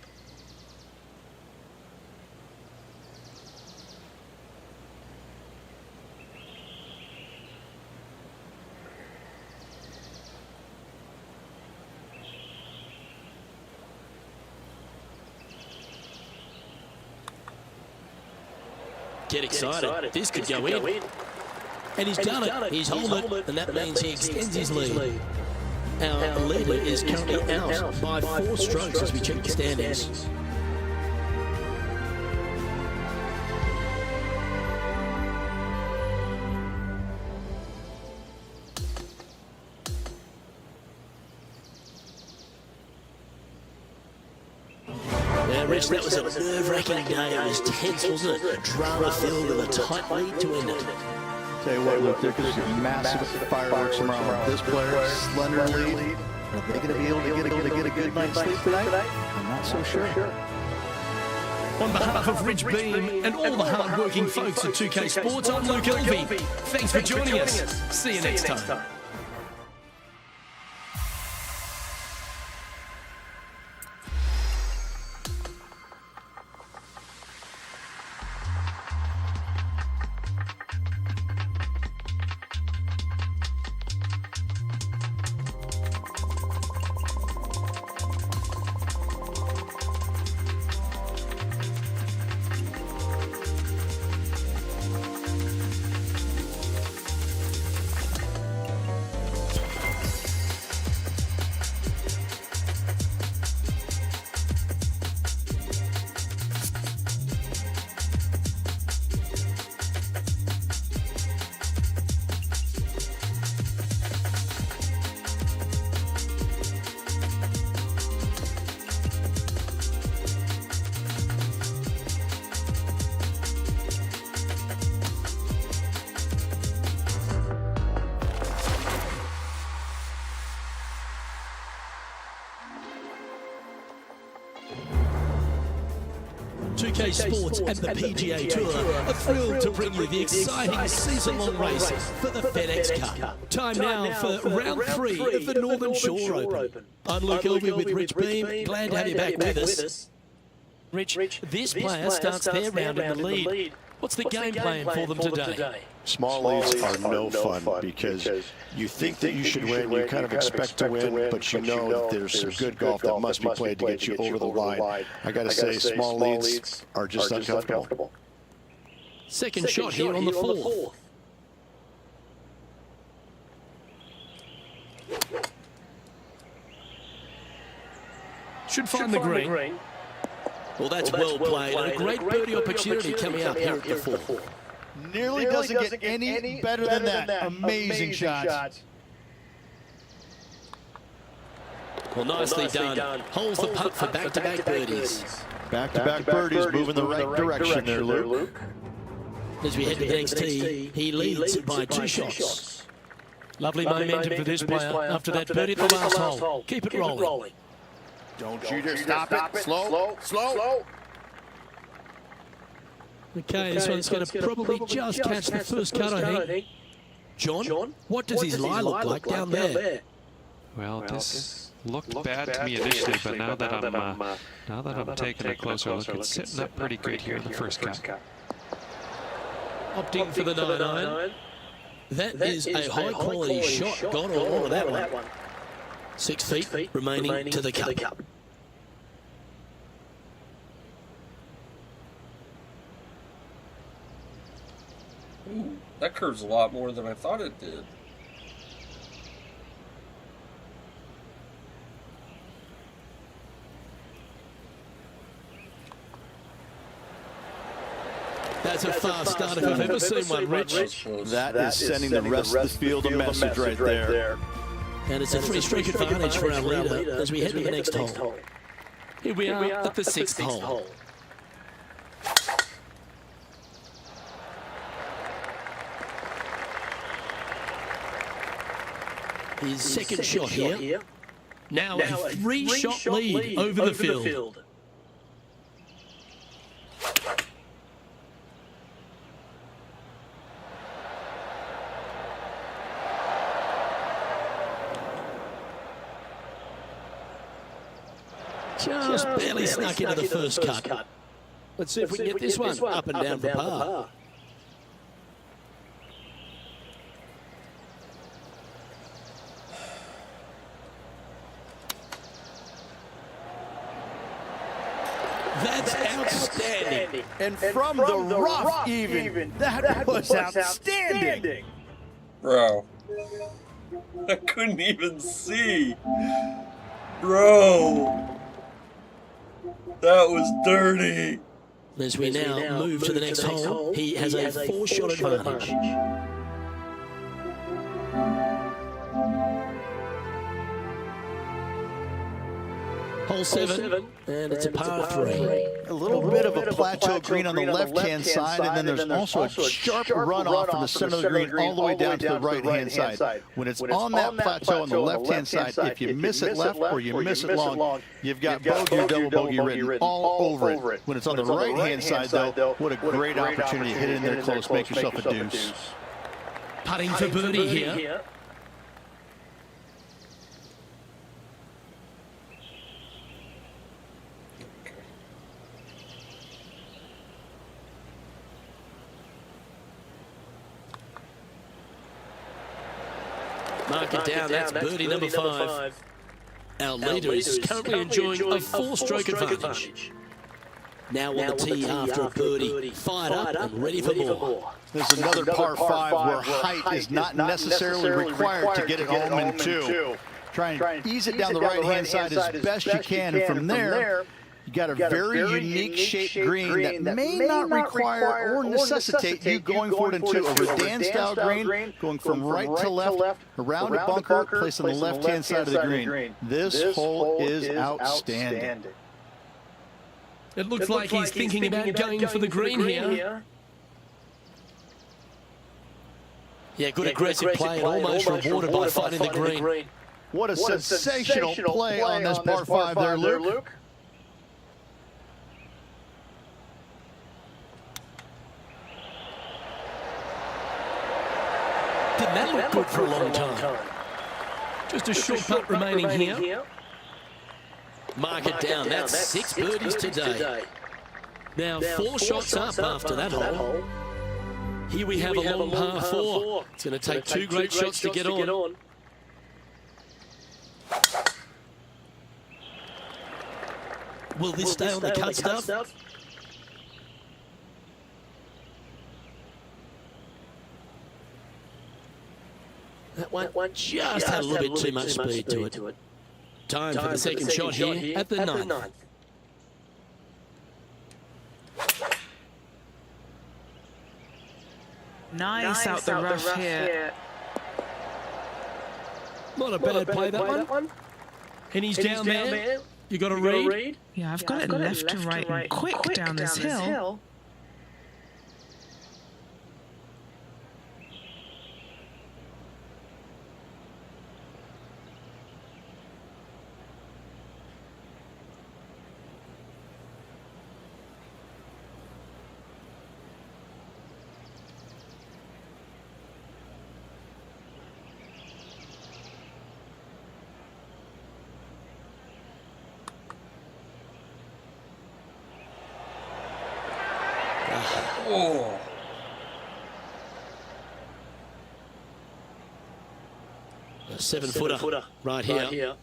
Get excited. This could go in. And he's done it. He's holed it, and that means he extends his lead. Our leader is currently out by 4 strokes as we check the standings. Yeah, Rich, that was a nerve-wracking day. It was tense, wasn't it? Drama-filled with a tight lead to end it. Tell you what, look, there could be massive fireworks tomorrow. This player, slender lead. Are they going to be able to get a good night's sleep tonight? I'm not so sure. On behalf of Rich Beam and all the hard-working folks at 2K Sports, I'm Luke Elvey. Thanks for joining us. See you next time. 2K Sports and the PGA Tour are thrilled to bring you the exciting season-long race for the FedEx Cup. Time now for round 3 of the Northern Shore Open. I'm Luke Elvey with Rich Beam. Glad to have you back with us. Rich, this player starts their round in the lead. What's the game plan for them today? Small leads are no fun because you think that you should win, you kind of expect to win, but you know that there's some good golf that must be played to get you over the line. I got to say, small leads are just uncomfortable. Second shot here on the 4th. Should find the green. Well, that's well played, and a great birdie opportunity coming up here at the 4th. Nearly doesn't get any better than that. Amazing shot. Well, nicely done. Holds the putt for back-to-back birdies. Back-to-back birdies, moving the right direction there, Luke. As we head to the next tee, he leads by 2 shots. Lovely momentum for this player after that birdie at the last hole. Keep it rolling. Don't you just stop it. Slow. Okay, this one's going to probably just catch the first cut, I think. John, what does his lie look like down there? Well, this looked bad to me initially, but now that I'm taking a closer look, it's sitting up pretty good here in the first cut. Opting for the 9-iron. That is a high-quality shot. Got all of that one. 6 feet remaining to the cup. Ooh, that curves a lot more than I thought it did. That's a fast start if I've ever seen one, Rich. That is sending the rest of the field a message right there. And it's a 3-stroke advantage for our leader as we head to the next hole. Here we are at the 6th hole. His second shot here. Now a 3-shot lead over the field. Just barely snuck into the first cut. Let's see if we can get this one up and down for par. That's outstanding. And from the rough even, that was outstanding. Bro. I couldn't even see. Bro. That was dirty. As we now move to the next hole, he has a 4-shot advantage. Hole 7, and it's a par 3. A little bit of a plateau green on the left-hand side, and then there's also a sharp runoff from the center of the green all the way down to the right-hand side. When it's on that plateau on the left-hand side, if you miss it left or you miss it long, you've got bogey or double bogey written all over it. When it's on the right-hand side, though, what a great opportunity to hit in there close, make yourself a deuce. Putting for birdie here. Mark it down, that's birdie number 5. Our leader is currently enjoying a 4-stroke advantage. Now on the tee after a birdie, fired up and ready for more. There's another par 5 where height is not necessarily required to get it home in 2. Try and ease it down the right-hand side as best you can, and from there, you got a very unique shaped green that may not require or necessitate you going forward into a Redan-style green, going from right to left, around a bunker, placed on the left-hand side of the green. This hole is outstanding. It looks like he's thinking about going for the green here. Yeah, good aggressive play and almost rewarded by finding the green. What a sensational play on this par 5 there, Luke. didn't that look good for a long time? Just a short putt remaining here. Mark it down. That's 6 birdies today. Now 4 shots up after that hole. Here we have a long par 4. It's going to take 2 great shots to get on. Will this stay on the cut stuff? That one just had a little bit too much speed to it. Time for the second shot here at the 9th. Nice out the rough here. Not a bad play, that one. And he's down there. You got to read? Yeah, I've got it left to right and quick down this hill. Oh. A 7-footer right here.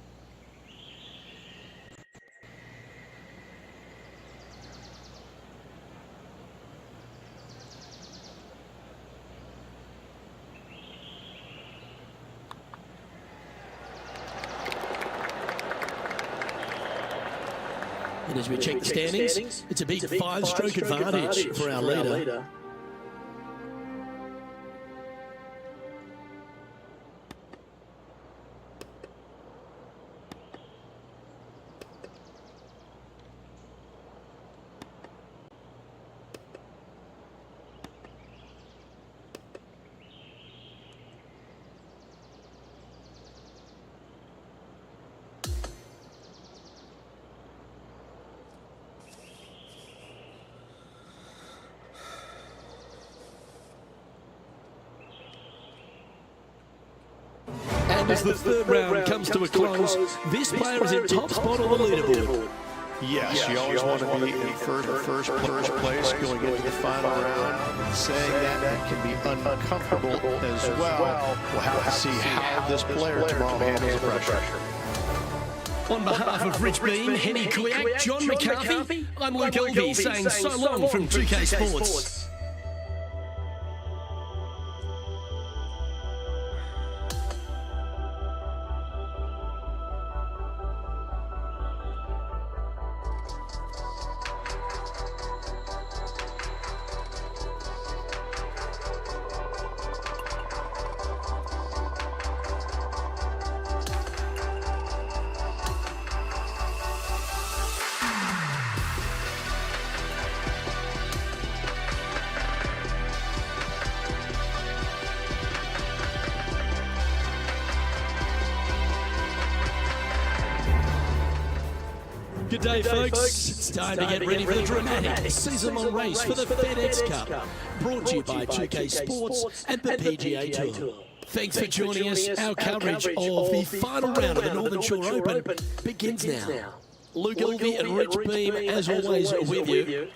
And as we check the standings, it's a big 5-stroke advantage for our leader. And as the third round comes to a close, this player is in top spot on the leaderboard. Yes, you always want to be in first place going into the final round. Saying that can be uncomfortable as well. We'll have to see how this player tomorrow handles the pressure. On behalf of Rich Beam, Henny Kuyak, John McCarthy, I'm Luke Elvey saying so long from 2K Sports. Good day, folks. It's time to get ready for the dramatic season-long race for the FedEx Cup, brought to you by 2K Sports and the PGA Tour. Thanks for joining us. Our coverage of the final round of the Northern Shore Open begins now. Luke Elvey and Rich Beam, as always, are with you.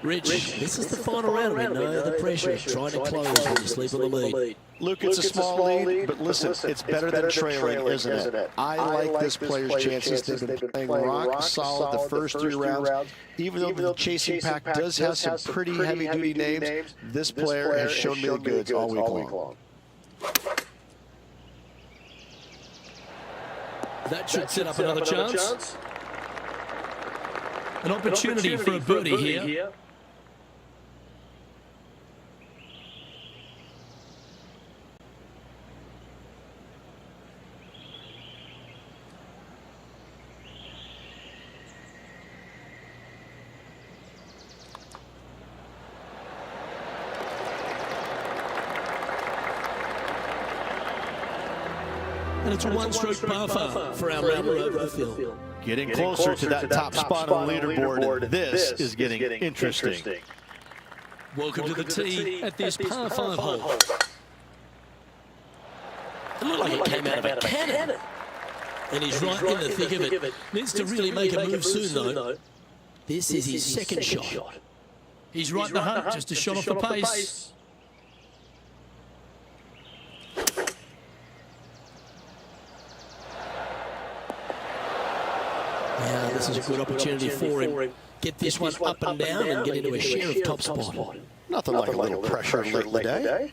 Rich, this is the final round. We know the pressure, trying to close when you sleep on the lead. Luke, it's a small lead, but listen, it's better than trailing, isn't it? I like this player's chances. They've been playing rock solid the first 3 rounds. Even though the chasing pack does have some pretty heavy-duty names, this player has shown me the goods all week long. That should set up another chance. An opportunity for a birdie here. And it's a 1-stroke par for our leader over the field. Getting closer to that top spot on the leaderboard. This is getting interesting. Welcome to the tee at this par 5 hole. It looked like it came out of a cannon. And he's right in the thick of it. Needs to really make a move soon, though. This is his second shot. He's right in the hunt, just a shot off the pace. Now, this is a good opportunity for him. Get this one up and down and get into a share of top spot. Nothing like a little pressure late in the day.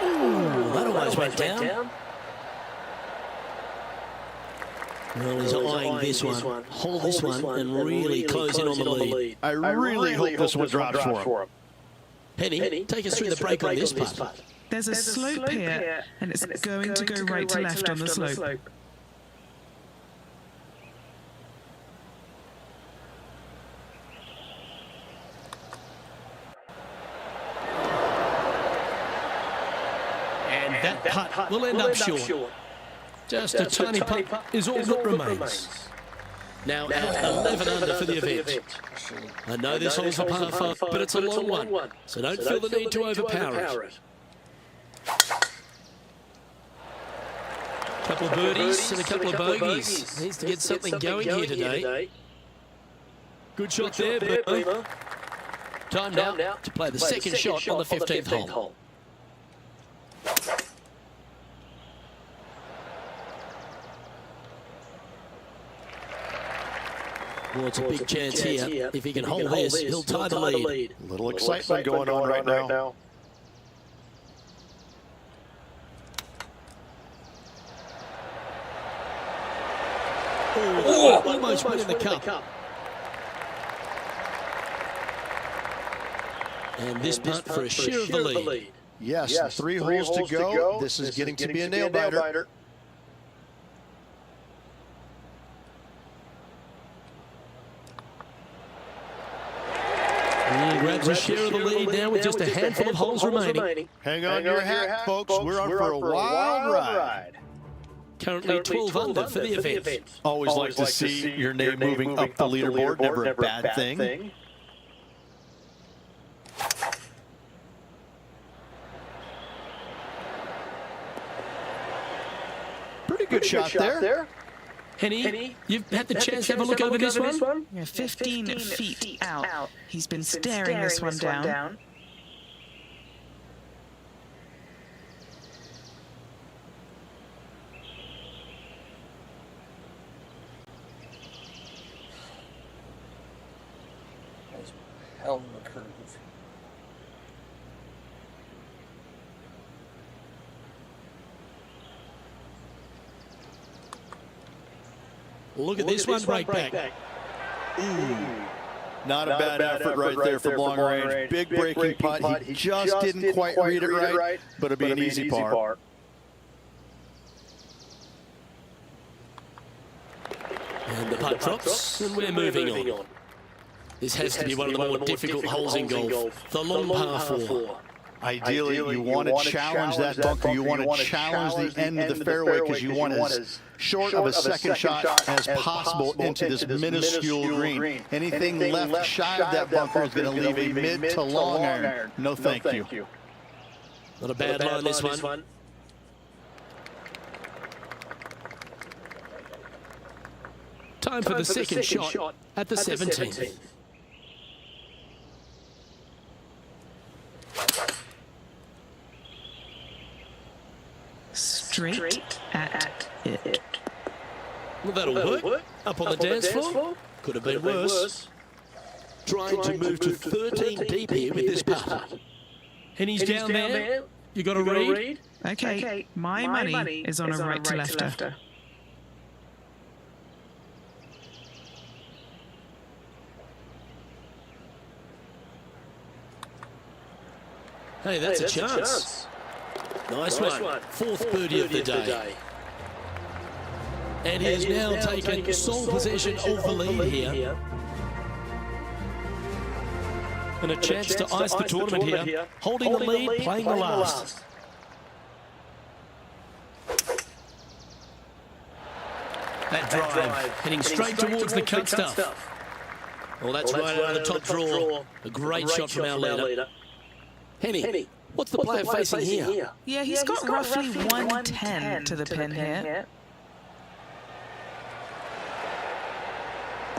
Ooh, that almost went down. Well, he's eyeing this one. Hold this one and really close in on the lead. I really hope this one drops for him. Penny, take us through the break on this putt. There's a slope here, and it's going to go right to left on the slope. And that putt will end up short. Just a tiny putt is all that remains. Now out 11 under for the event. I know this hole's a par 5, but it's a long one, so don't feel the need to overpower it. Couple of birdies and a couple of bogeys. Needs to get something going here today. Good shot there, Beamer. Time now to play the second shot on the 15th hole. Well, it's a big chance here. If he can hold this, he'll tie the lead. A little excitement going on right now. Oh, almost went in the cup. And this putt for a share of the lead. Yes, 3 holes to go. This is getting to be a nail-biter. He grabs a share of the lead now with just a handful of holes remaining. Hang on your hat, folks. We're on for a wild ride. Currently 12 under for the event. Always like to see your name moving up the leaderboard. Never a bad thing. Pretty good shot there. Henny, you've had the chance to have a look over this one? Yeah, 15 feet out. He's been staring this one down. Hell of a curve. Look at this one break back. Not a bad effort right there from long range. Big breaking putt. He just didn't quite read it right, but it'll be an easy par. And the putt drops, and we're moving on. This has to be one of the more difficult holes in golf. The long par 4. Ideally, you want to challenge that bunker. You want to challenge the end of the fairway because you want as short of a second shot as possible into this minuscule green. Anything left shy of that bunker is going to leave a mid to long iron. No, thank you. Not a bad line, this one. Time for the second shot at the 17th. Straight at it. Well, that'll work. Up on the dance floor. Could have been worse. Trying to move to 13 deep here with this putt. And he's down there. You got a read? Okay, my money is on a right to lefter. Hey, that's a chance. Nice one. Fourth birdie of the day. And he has now taken sole possession of the lead here. And a chance to ice the tournament here. Holding the lead, playing the last. That drive, heading straight towards the cut stuff. Well, that's right out of the top draw. A great shot from our leader. Henny, what's the player facing here? Yeah, he's got roughly 110 to the pin here.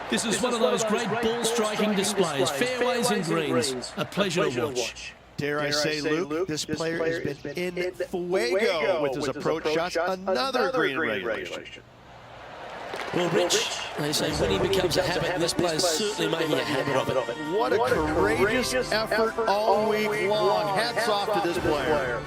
This is one of those great ball-striking displays, fairways and greens. A pleasure to watch. Dare I say, Luke, this player has been in fuego with his approach shots. Another green regulation. Well, Rich, they say winning becomes a habit, and this player's certainly making a habit of it. What a courageous effort all week long. Hats off to this player.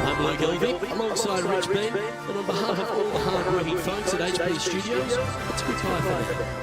I'm Luke Elvey, alongside Rich Bean, and on behalf of all the hard-working folks at HP Studios, it's goodbye for now.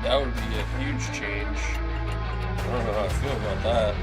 That would be a huge change. I don't know how I feel about that.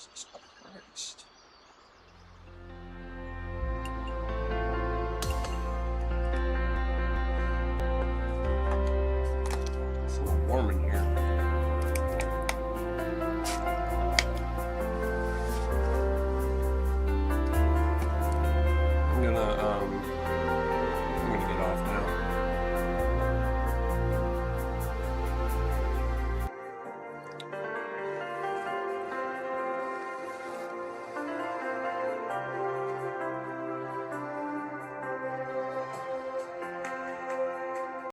Jesus Christ. It's a little warm in here. I'm gonna